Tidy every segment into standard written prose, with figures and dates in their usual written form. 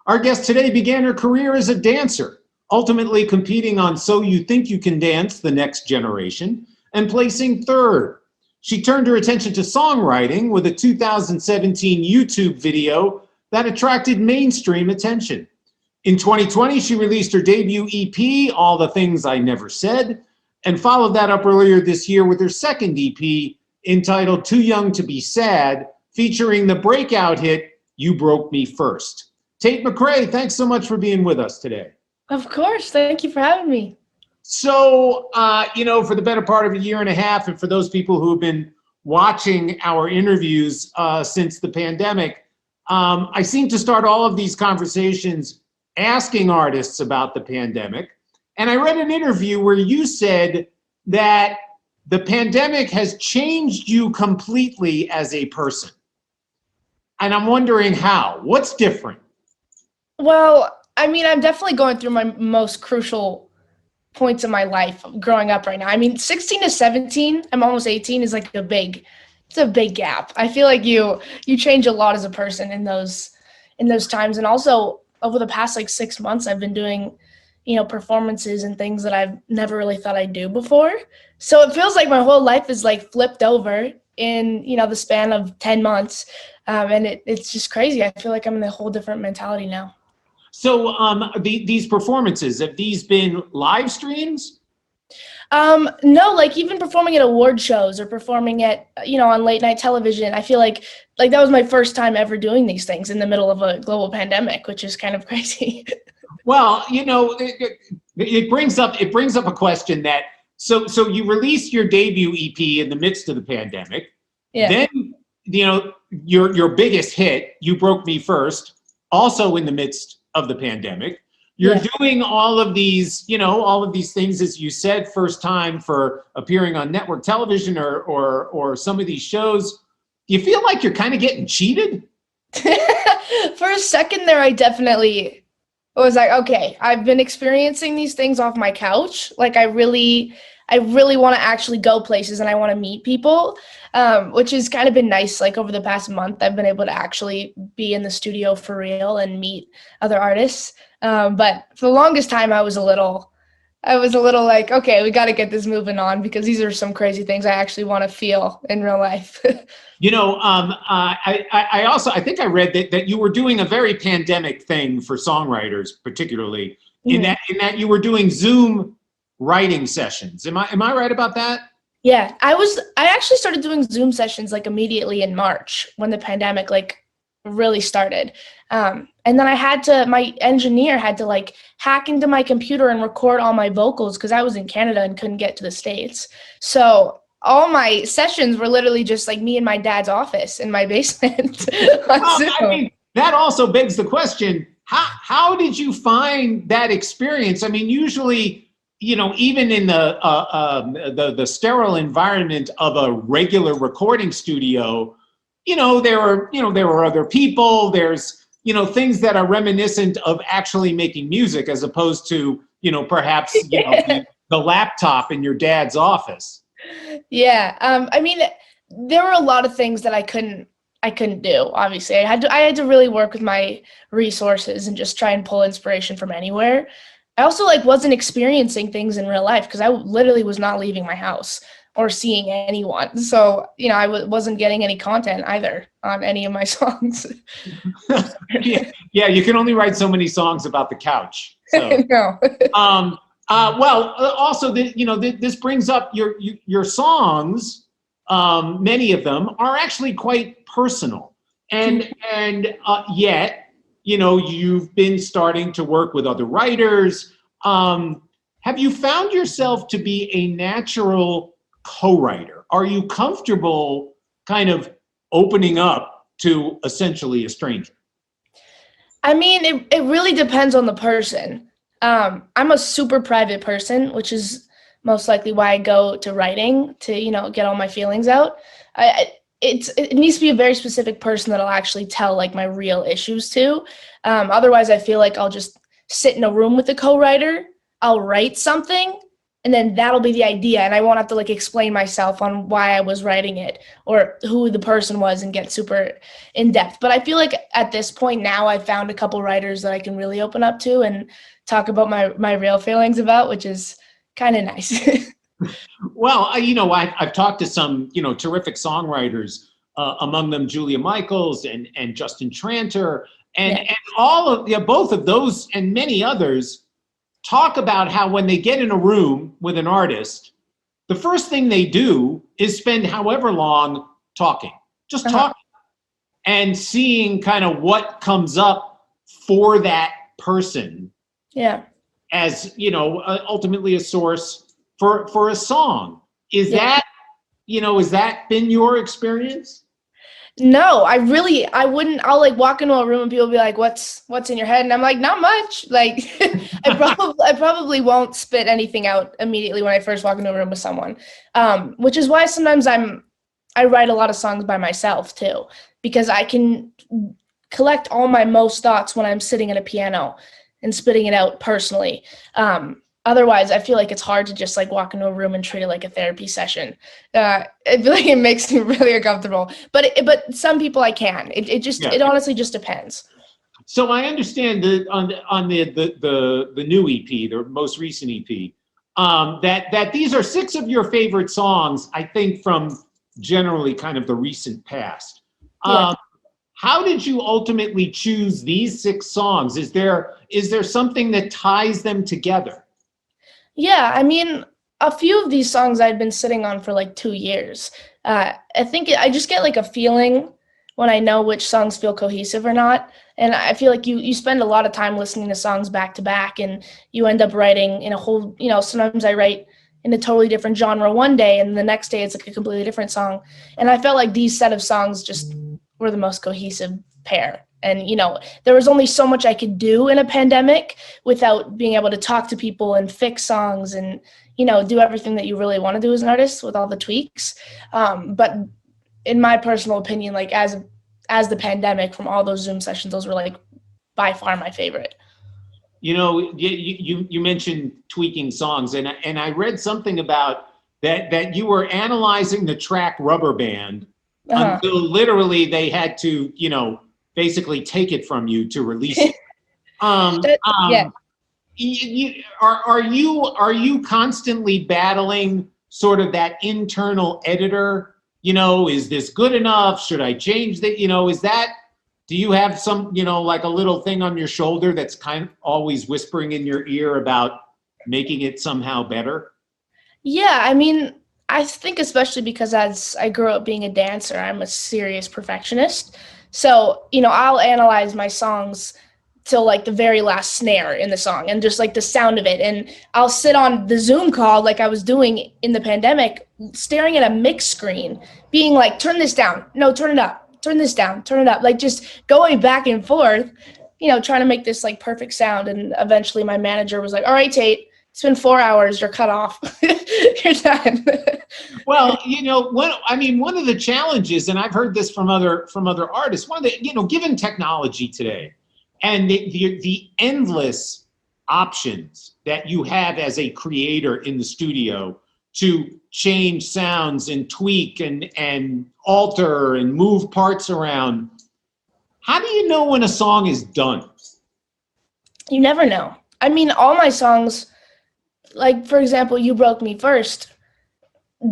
Our guest today began her career as a dancer, ultimately competing on So You Think You Can Dance, The Next Generation, and placing third. She turned her attention to songwriting with a 2017 YouTube video that attracted mainstream attention. In 2020, she released her debut EP, All the Things I Never Said, and followed that up earlier this year with her second EP entitled Too Young to Be Sad, featuring the breakout hit, You Broke Me First. Tate McRae, thanks so much for being with us today. Of course, thank you for having me. So, for the better part of a year and a half, and for those people who have been watching our interviews since the pandemic, I seem to start all of these conversations asking artists about the pandemic. And I read an interview where you said that the pandemic has changed you completely as a person. And I'm wondering how. What's different? Well, I mean, I'm definitely going through my most crucial points in my life growing up right now. I mean, 16 to 17, I'm almost 18, is like it's a big gap. I feel like you change a lot as a person in those times. And also over the past 6 months, I've been doing performances and things that I've never really thought I'd do before. So it feels like my whole life is flipped over in, the span of 10 months. And it's just crazy. I feel like I'm in a whole different mentality now. So these performances, have these been live streams? No, even performing at award shows or performing at, on late night television, I feel like that was my first time ever doing these things in the middle of a global pandemic, which is kind of crazy. Well, it brings up a question that so you released your debut EP in the midst of the pandemic. Yeah. Then, your biggest hit, You Broke Me First, also in the midst of the pandemic. You're doing all of these things, as you said, first time for appearing on network television or some of these shows. Do you feel like you're kind of getting cheated? For a second there, I definitely was like, okay, I've been experiencing these things off my couch. I really want to actually go places and I want to meet people, which has kind of been nice. Over the past month, I've been able to actually be in the studio for real and meet other artists. But for the longest time, I was a little like, okay, we got to get this moving on because these are some crazy things I actually want to feel in real life. I think I read that you were doing a very pandemic thing for songwriters, particularly in that you were doing Zoom writing sessions. Am I right about that? Yeah, I actually started doing Zoom sessions immediately in March when the pandemic really started. And then my engineer had to hack into my computer and record all my vocals because I was in Canada and couldn't get to the States. So all my sessions were literally just me in my dad's office in my basement. I mean, that also begs the question, how did you find that experience? I mean, usually, even in the sterile environment of a regular recording studio, there were other people. There's things that are reminiscent of actually making music, as opposed to perhaps the laptop in your dad's office. Yeah, I mean, there were a lot of things that I couldn't do. Obviously, I had to really work with my resources and just try and pull inspiration from anywhere. I also wasn't experiencing things in real life because I literally was not leaving my house or seeing anyone. So, I wasn't getting any content either on any of my songs. Yeah, you can only write so many songs about the couch. So. No. Also, this brings up your songs. Many of them are actually quite personal, and yet, you've been starting to work with other writers. Have you found yourself to be a natural co-writer? Are you comfortable kind of opening up to essentially a stranger? I mean, it really depends on the person. I'm a super private person, which is most likely why I go to writing to, get all my feelings out. It needs to be a very specific person that I'll actually tell my real issues to. Otherwise, I feel like I'll just sit in a room with a co-writer. I'll write something and then that'll be the idea, and I won't have to like explain myself on why I was writing it or who the person was and get super in depth. But I feel like at this point now I've found a couple writers that I can really open up to and talk about my real feelings about, which is kind of nice. Well, I've talked to some, terrific songwriters, among them Julia Michaels and Justin Tranter, and, Yeah. and all of, both of those and many others talk about how when they get in a room with an artist, the first thing they do is spend however long talking, just talking and seeing kind of what comes up for that person. Yeah. As, ultimately a source for a song. Is that, has that been your experience? No, I wouldn't. I'll like walk into a room and people be like, what's in your head? And I'm like, not much. Like I probably won't spit anything out immediately when I first walk into a room with someone. Which is why sometimes I write a lot of songs by myself too, because I can collect all my most thoughts when I'm sitting at a piano and spitting it out personally. Otherwise, I feel like it's hard to just like walk into a room and treat it like a therapy session. I feel like it makes me really uncomfortable. But some people I can. It honestly just depends. So I understand that on the new EP, the most recent EP, that these are 6 of your favorite songs, I think, from generally kind of the recent past. How did you ultimately choose these 6 songs? Is there something that ties them together? Yeah, I mean, a few of these songs I'd been sitting on for like 2 years. I think I just get like a feeling when I know which songs feel cohesive or not. And I feel like you spend a lot of time listening to songs back to back, and you end up writing in a whole, sometimes I write in a totally different genre one day, and the next day it's like a completely different song. And I felt like these set of songs just were the most cohesive pair. And, there was only so much I could do in a pandemic without being able to talk to people and fix songs and, do everything that you really want to do as an artist with all the tweaks. But in my personal opinion, like as the pandemic, from all those Zoom sessions, those were like by far my favorite. You mentioned tweaking songs, and I read something about that you were analyzing the track Rubber Band until literally they had to, basically take it from you to release it. Yeah. Are you constantly battling sort of that internal editor? Is this good enough? Should I change that? Do you have some, like a little thing on your shoulder that's kind of always whispering in your ear about making it somehow better? Yeah, I mean, I think especially because as I grew up being a dancer, I'm a serious perfectionist. So, I'll analyze my songs till like the very last snare in the song and just like the sound of it. And I'll sit on the Zoom call like I was doing in the pandemic, staring at a mix screen, being like, turn this down. No, turn it up. Turn this down. Turn it up. Like just going back and forth, trying to make this like perfect sound. And eventually my manager was like, all right, Tate, it's been 4 hours. You're cut off. You're done. Well, one of the challenges, and I've heard this from other artists, given technology today and the endless options that you have as a creator in the studio to change sounds and tweak and alter and move parts around. How do you know when a song is done? You never know. I mean, all my songs, like, for example, You Broke Me First,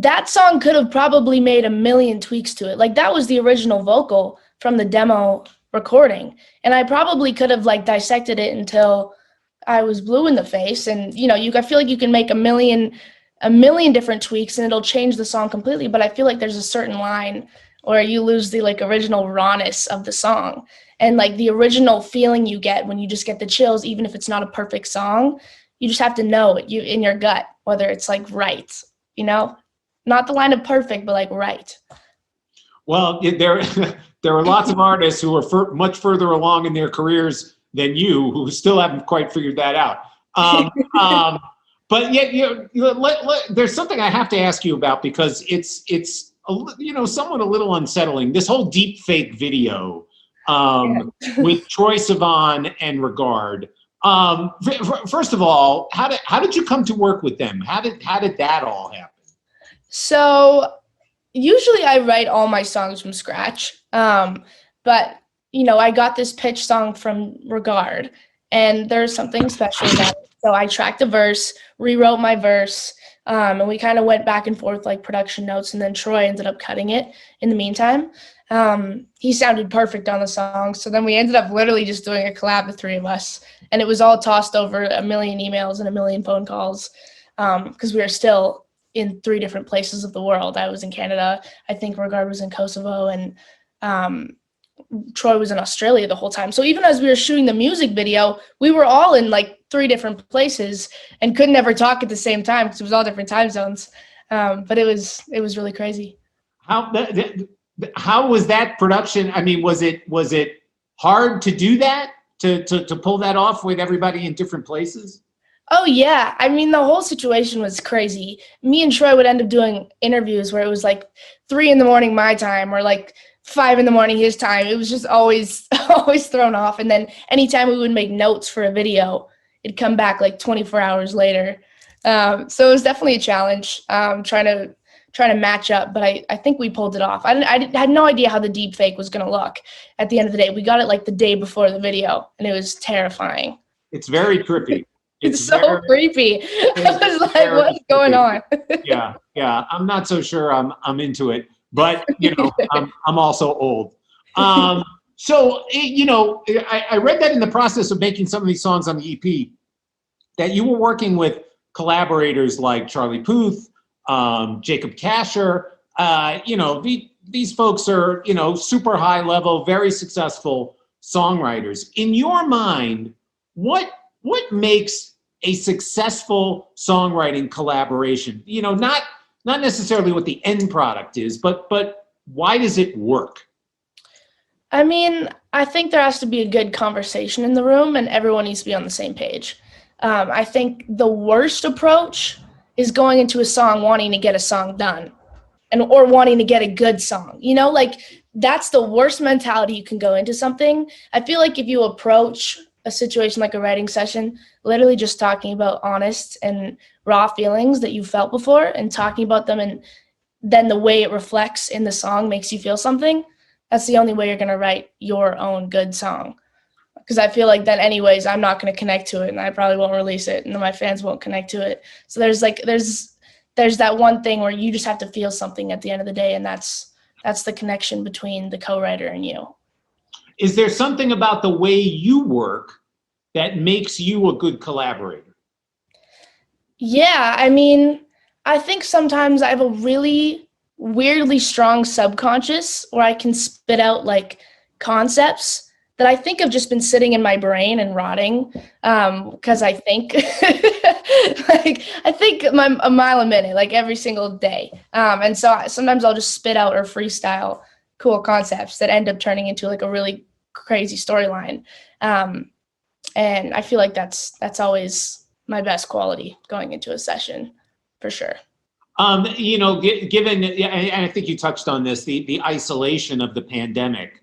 that song could have probably made a million tweaks to it. Like, that was the original vocal from the demo recording. And I probably could have, like, dissected it until I was blue in the face. And, I feel like you can make a million different tweaks and it'll change the song completely. But I feel like there's a certain line where you lose the, like, original rawness of the song. And, like, the original feeling you get when you just get the chills, even if it's not a perfect song, you just have to know it in your gut, whether it's, like, right, Not the line of perfect, but like right. Well, there are lots of artists who are much further along in their careers than you who still haven't quite figured that out. But yet, there's something I have to ask you about because it's somewhat a little unsettling. This whole deep fake video with Troye Sivan and Regard. First of all, how did you come to work with them? How did that all happen? So usually I write all my songs from scratch. But I got this pitch song from Regard, and there's something special about it. So I tracked the verse, rewrote my verse, and we kind of went back and forth like production notes, and then Troy ended up cutting it in the meantime. He sounded perfect on the song. So then we ended up literally just doing a collab, the three of us, and it was all tossed over a million emails and a million phone calls, because we were still in three different places of the world. I was in Canada. I think Regard was in Kosovo, and Troy was in Australia the whole time. So even as we were shooting the music video, we were all in like three different places and couldn't ever talk at the same time because it was all different time zones. But it was really crazy. How was that production? I mean, was it hard to do that, to pull that off with everybody in different places? Oh, yeah. I mean, the whole situation was crazy. Me and Troy would end up doing interviews where it was like 3 a.m. my time, or like 5 a.m. his time. It was just always thrown off. And then anytime we would make notes for a video, it'd come back like 24 hours later. So it was definitely a challenge, trying to match up. But I think we pulled it off. I had no idea how the deep fake was going to look at the end of the day. We got it like the day before the video, and it was terrifying. It's very trippy. It's so creepy. I was like, what's going on? Yeah. I'm not so sure I'm into it, but I'm also old. So I read that in the process of making some of these songs on the EP, that you were working with collaborators like Charlie Puth, Jacob Kasher. These folks are super high level, very successful songwriters. In your mind, what makes a successful songwriting collaboration? Not necessarily what the end product is, but why does it work? I mean, I think there has to be a good conversation in the room, and everyone needs to be on the same page. I think the worst approach is going into a song wanting to get a song done, or wanting to get a good song. That's the worst mentality you can go into something. I feel like if you approach a situation like a writing session, literally just talking about honest and raw feelings that you felt before, and talking about them, and then the way it reflects in the song makes you feel something, that's the only way you're going to write your own good song. Because I feel like then anyways, I'm not going to connect to it, and I probably won't release it, and then my fans won't connect to it. So there's that one thing where you just have to feel something at the end of the day, and that's the connection between the co-writer and you. Is there something about the way you work that makes you a good collaborator? Yeah, I mean, I think sometimes I have a really weirdly strong subconscious where I can spit out like concepts that I think have just been sitting in my brain and rotting, because I think I think a mile a minute, like every single day. And so sometimes I'll just spit out or freestyle cool concepts that end up turning into like a really crazy storyline. And I feel like that's always my best quality going into a session, for sure. Given, and I think you touched on this, the isolation of the pandemic,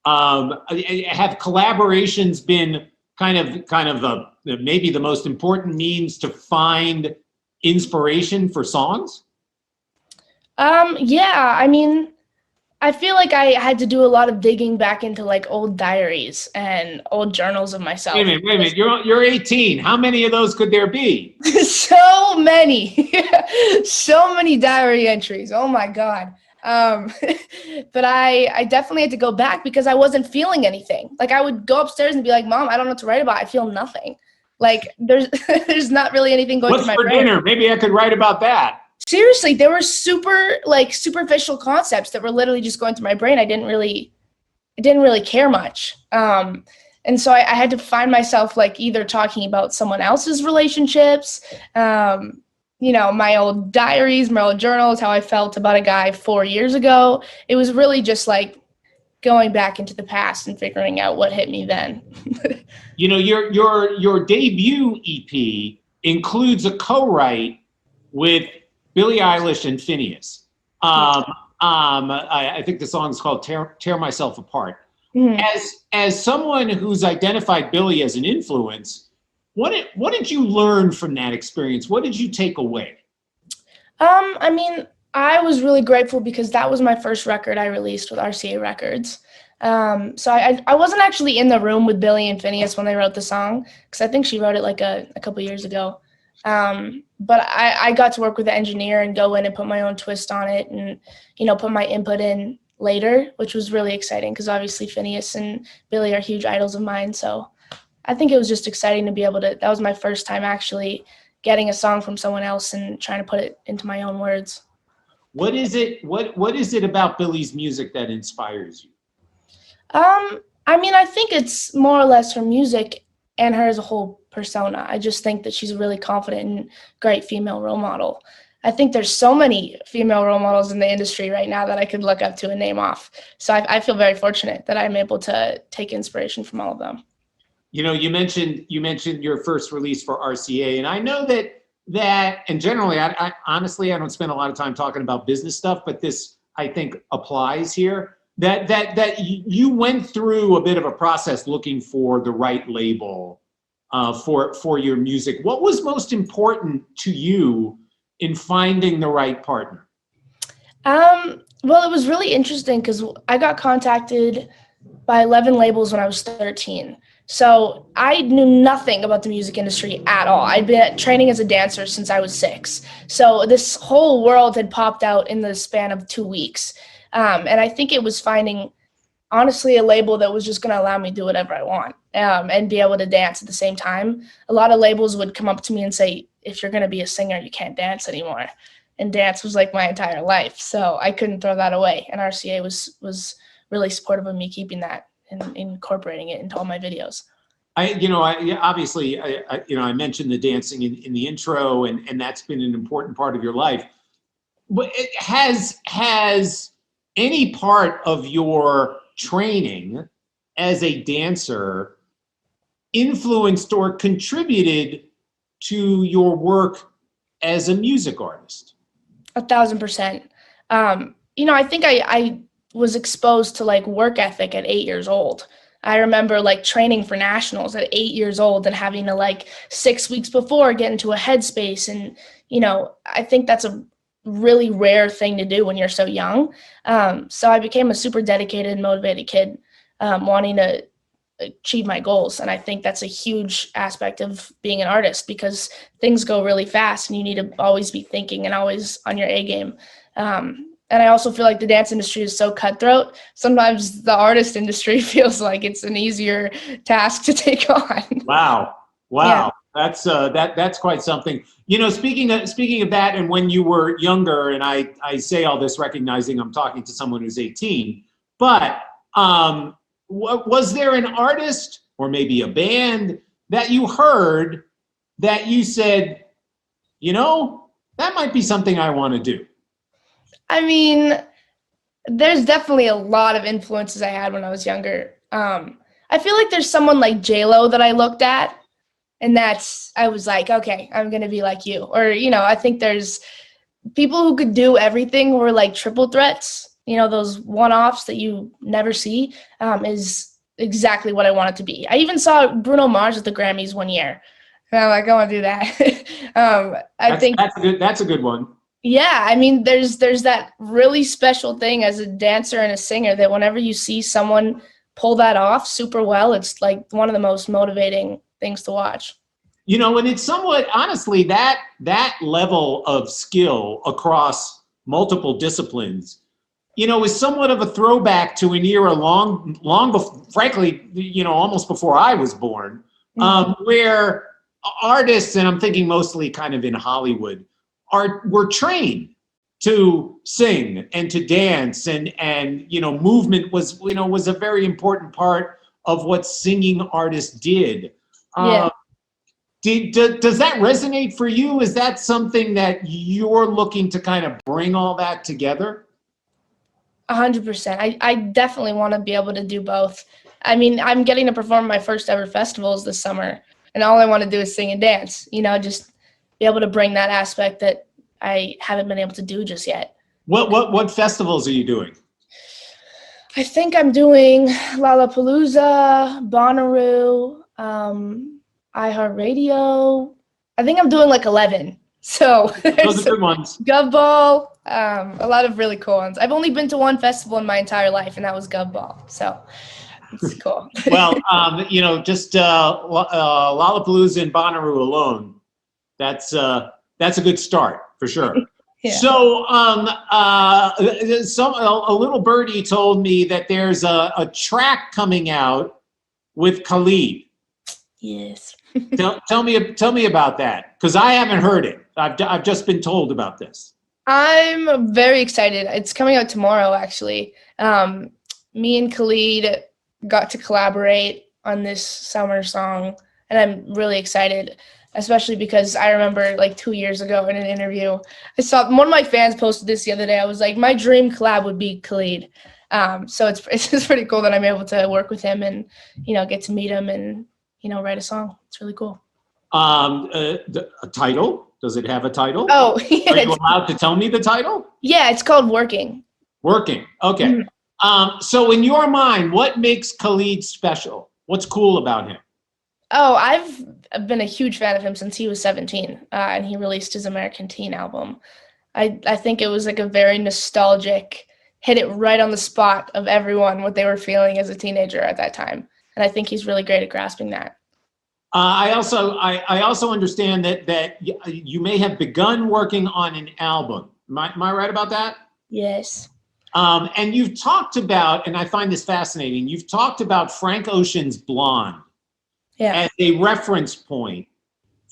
have collaborations been kind of maybe the most important means to find inspiration for songs? Yeah, I mean, I feel like I had to do a lot of digging back into like old diaries and old journals of myself. Wait a minute. You're 18. How many of those could there be? So many, so many diary entries. Oh my God. But I definitely had to go back because I wasn't feeling anything. Like I would go upstairs and be like, Mom, I don't know what to write about. I feel nothing. Like there's not really anything going through my brain. What's for dinner? Maybe I could write about that. Seriously, there were superficial concepts that were literally just going through my brain. I didn't really care much. And so I had to find myself like either talking about someone else's relationships, my old diaries, my old journals, how I felt about a guy 4 years ago. It was really just like going back into the past and figuring out what hit me then. Your debut EP includes a co-write with Billie Eilish and Phineas. I think the song is called Tear Myself Apart. Mm-hmm. As someone who's identified Billie as an influence, What did you learn from that experience? What did you take away? I mean, I was really grateful because that was my first record I released with RCA Records. So I wasn't actually in the room with Billy and Phineas when they wrote the song, because I think she wrote it like a couple years ago. But I got to work with the engineer and go in and put my own twist on it and, put my input in later, which was really exciting because obviously Phineas and Billy are huge idols of mine. So I think it was just exciting to be able to, that was my first time actually getting a song from someone else and trying to put it into my own words. What is it about Billy's music that inspires you? I mean, I think it's more or less her music and her as a whole persona. I just think that she's a really confident and great female role model. I think there's so many female role models in the industry right now that I could look up to and name off. So I feel very fortunate that I'm able to take inspiration from all of them. You mentioned your first release for RCA, and I know that and generally, I honestly, I don't spend a lot of time talking about business stuff, but this I think applies here. That you went through a bit of a process looking for the right label for your music. What was most important to you in finding the right partner? Well, it was really interesting because I got contacted by 11 labels when I was 13. So I knew nothing about the music industry at all. I'd been training as a dancer since I was 6. So this whole world had popped out in the span of 2 weeks. And I think it was finding, honestly, a label that was just going to allow me to do whatever I want and be able to dance at the same time. A lot of labels would come up to me and say, if you're going to be a singer, you can't dance anymore. And dance was like my entire life. So I couldn't throw that away. And RCA was really supportive of me keeping that and incorporating it into all my videos. I mentioned the dancing in the intro, and that's been an important part of your life. But has any part of your training as a dancer influenced or contributed to your work as a music artist? 1,000%. I think I was exposed to like work ethic at 8 years old. I remember like training for nationals at 8 years old and having to like 6 weeks before get into a headspace. And, I think that's a really rare thing to do when you're so young. So I became a super dedicated and motivated kid, wanting to achieve my goals. And I think that's a huge aspect of being an artist because things go really fast and you need to always be thinking and always on your A game. And I also feel like the dance industry is so cutthroat. Sometimes the artist industry feels like it's an easier task to take on. Wow. Yeah. That's quite something. Speaking of that, and when you were younger, and I say all this recognizing I'm talking to someone who's 18, but was there an artist or maybe a band that you heard that you said, that might be something I want to do? I mean, there's definitely a lot of influences I had when I was younger. I feel like there's someone like J-Lo that I looked at, and I was like, okay, I'm going to be like you. Or, I think there's people who could do everything who are like triple threats, those one-offs that you never see, is exactly what I want it to be. I even saw Bruno Mars at the Grammys one year. And I'm like, I want to do that. That's a good one. Yeah, I mean, there's that really special thing as a dancer and a singer that whenever you see someone pull that off super well, it's like one of the most motivating things to watch. And it's somewhat, honestly, that level of skill across multiple disciplines, is somewhat of a throwback to an era long before, frankly, almost before I was born, where artists, and I'm thinking mostly kind of in Hollywood, were trained to sing and to dance, and movement was a very important part of what singing artists did. Yeah. Does that resonate for you? Is that something that you're looking to kind of bring all that together? 100%. I definitely want to be able to do both. I mean, I'm getting to perform my first ever festivals this summer, and all I want to do is sing and dance, just be able to bring that aspect that I haven't been able to do just yet. What festivals are you doing? I think I'm doing Lollapalooza, Bonnaroo. iHeartRadio. I think I'm doing like 11. So Those are good ones. Gov Ball, a lot of really cool ones. I've only been to one festival in my entire life, and that was Gov Ball. So it's cool. Well, just Lollapalooza and Bonnaroo alone, that's a good start for sure. Yeah. So, a little birdie told me that there's a track coming out with Khalid. Yes. Tell me about that, because I haven't heard it. I've just been told about this. I'm very excited. It's coming out tomorrow, actually. Me and Khalid got to collaborate on this summer song, and I'm really excited, especially because I remember like 2 years ago in an interview, I saw one of my fans posted this the other day. I was like, my dream collab would be Khalid. So it's just pretty cool that I'm able to work with him and, get to meet him and, write a song. It's really cool. A title? Does it have a title? Oh, yeah. Are you allowed to tell me the title? Yeah, it's called Working. Working. Okay. So in your mind, what makes Khalid special? What's cool about him? Oh, I've been a huge fan of him since he was 17, and he released his American Teen album. I think it was like a very nostalgic, hit it right on the spot of everyone, what they were feeling as a teenager at that time. And I think he's really great at grasping that. I also understand that you may have begun working on an album. Am I right about that? Yes. And you've talked about, and I find this fascinating, you've talked about Frank Ocean's Blonde as a reference point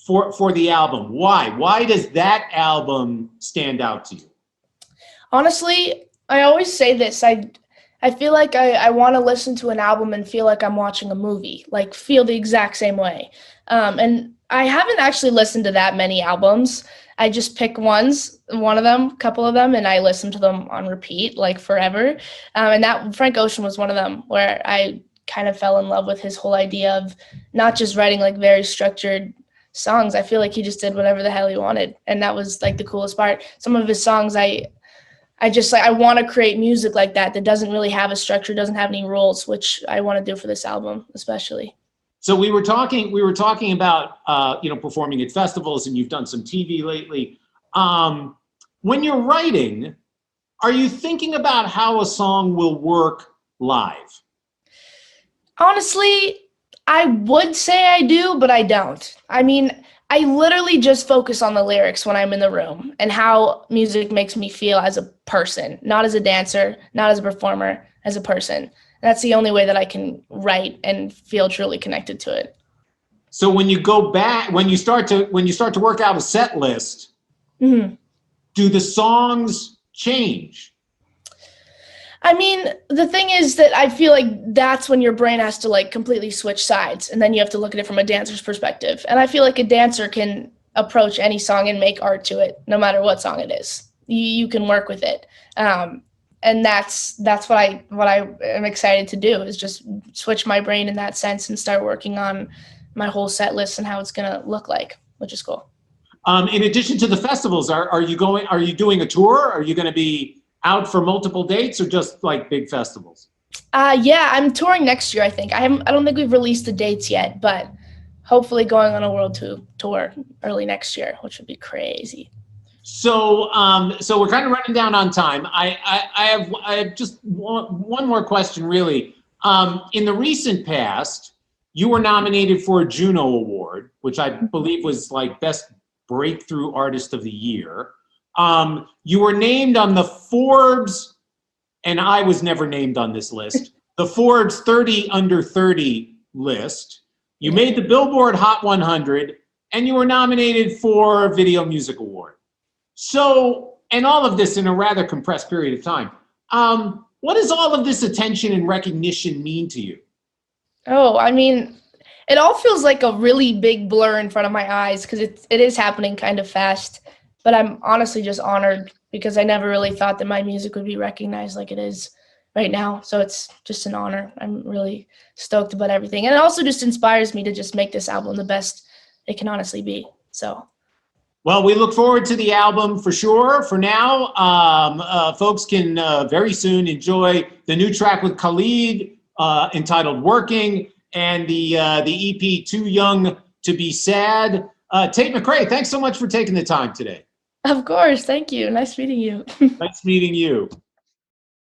for the album. Why? Why does that album stand out to you? Honestly, I always say this. I feel like I want to listen to an album and feel like I'm watching a movie, like feel the exact same way. And I haven't actually listened to that many albums. I just pick one of them, a couple of them, and I listen to them on repeat, like forever. And that Frank Ocean was one of them where I kind of fell in love with his whole idea of not just writing like very structured songs. I feel like he just did whatever the hell he wanted. And that was like the coolest part. Some of his songs, I want to create music like that doesn't really have a structure, doesn't have any rules, which I want to do for this album, especially. So we were talking about, performing at festivals, and you've done some TV lately. When you're writing, are you thinking about how a song will work live? Honestly, I would say I do, but I don't. I mean, I literally just focus on the lyrics when I'm in the room and how music makes me feel as a person, not as a dancer, not as a performer, as a person. That's the only way that I can write and feel truly connected to it. So when you go back, when you start to work out a set list, do the songs change? I mean, the thing is that I feel like that's when your brain has to like completely switch sides, and then you have to look at it from a dancer's perspective. And I feel like a dancer can approach any song and make art to it, no matter what song it is. You can work with it. And that's what I am excited to do, is just switch my brain in that sense and start working on my whole set list and how it's going to look like, which is cool. In addition to the festivals, are you doing a tour? Are you going to be out for multiple dates, or just like big festivals? Yeah, I'm touring next year, I think. I don't think we've released the dates yet, but hopefully going on a world tour early next year, which would be crazy. So we're kind of running down on time. I have just one more question, really. In the recent past, you were nominated for a Juno Award, which I believe was like Best Breakthrough Artist of the Year. You were named on the Forbes, and I was never named on this list, the Forbes 30 Under 30 list. You made the Billboard Hot 100, and you were nominated for a Video Music Award. So, and all of this in a rather compressed period of time. What does all of this attention and recognition mean to you? Oh, I mean, it all feels like a really big blur in front of my eyes, because it is happening kind of fast. But I'm honestly just honored, because I never really thought that my music would be recognized like it is right now. So it's just an honor. I'm really stoked about everything. And it also just inspires me to just make this album the best it can honestly be. So. Well, we look forward to the album for sure. For now, folks can very soon enjoy the new track with Khalid entitled Working, and the EP Too Young to be sad. Tate McRae, thanks so much for taking the time today. Of course. Thank you. Nice meeting you. Nice meeting you.